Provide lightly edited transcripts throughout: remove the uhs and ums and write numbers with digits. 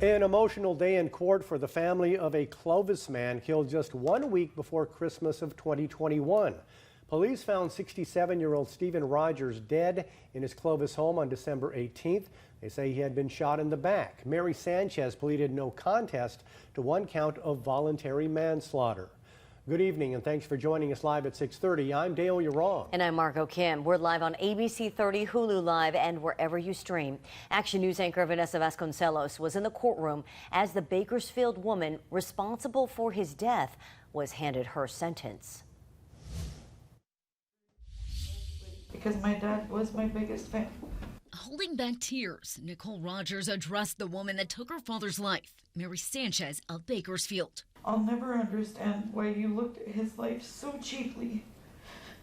An emotional day in court for the family of a Clovis man killed just 1 week before Christmas of 2021. Police found 67-year-old Stephen Rogers dead in his Clovis home on December 18th. They say he had been shot in the back. Mary Sanchez pleaded no contest to one count of voluntary manslaughter. Good evening and thanks for joining us live at 6:30. I'm Dale Yaron. And I'm Margo Kim. We're live on ABC 30, Hulu Live, and wherever you stream. Action News anchor Vanessa Vasconcelos was in the courtroom as the Bakersfield woman responsible for his death was handed her sentence. Because my dad was my biggest fan. Holding back tears, Nicole Rogers addressed the woman that took her father's life, Mary Sanchez of Bakersfield. I'll never understand why you looked at his life so cheaply,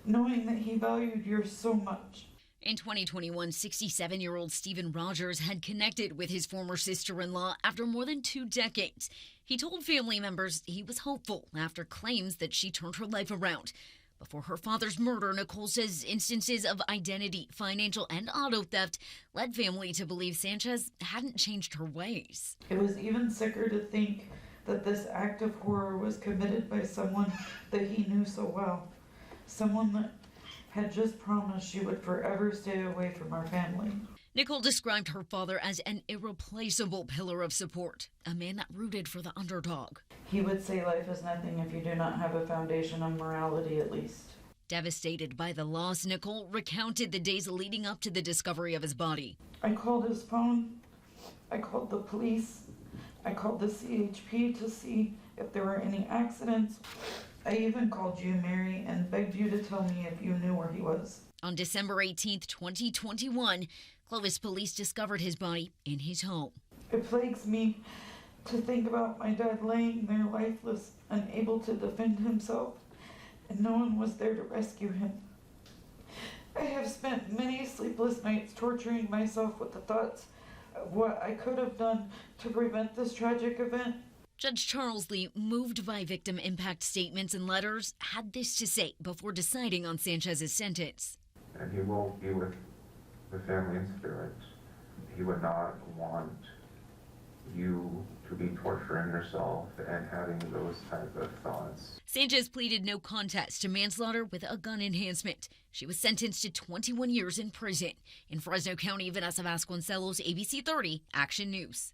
knowing that he valued yours so much. In 2021, 67-year-old Stephen Rogers had connected with his former sister-in-law after more than 2 decades. He told family members he was hopeful after claims that she turned her life around. Before her father's murder, Nicole says instances of identity, financial, and auto theft led family to believe Sanchez hadn't changed her ways. It was even sicker to think that this act of horror was committed by someone that he knew so well. Someone that had just promised she would forever stay away from our family. Nicole described her father as an irreplaceable pillar of support, a man that rooted for the underdog. He would say life is nothing if you do not have a foundation of morality at least. Devastated by the loss, Nicole recounted the days leading up to the discovery of his body. I called his phone, I called the police, I called the CHP to see if there were any accidents. I even called you, Mary, and begged you to tell me if you knew where he was. On December 18th, 2021, Clovis police discovered his body in his home. It plagues me to think about my dad laying there lifeless, unable to defend himself, and no one was there to rescue him. I have spent many sleepless nights torturing myself with the thoughts of what I could have done to prevent this tragic event. Judge Charles Lee, moved by victim impact statements and letters, had this to say before deciding on Sanchez's sentence. And he will be with the family in spirit. He would not want you to be torturing yourself and having those type of thoughts. Sanchez pleaded no contest to manslaughter with a gun enhancement. She was sentenced to 21 years in prison. In Fresno County, Vanessa Vasconcelos, ABC 30, Action News.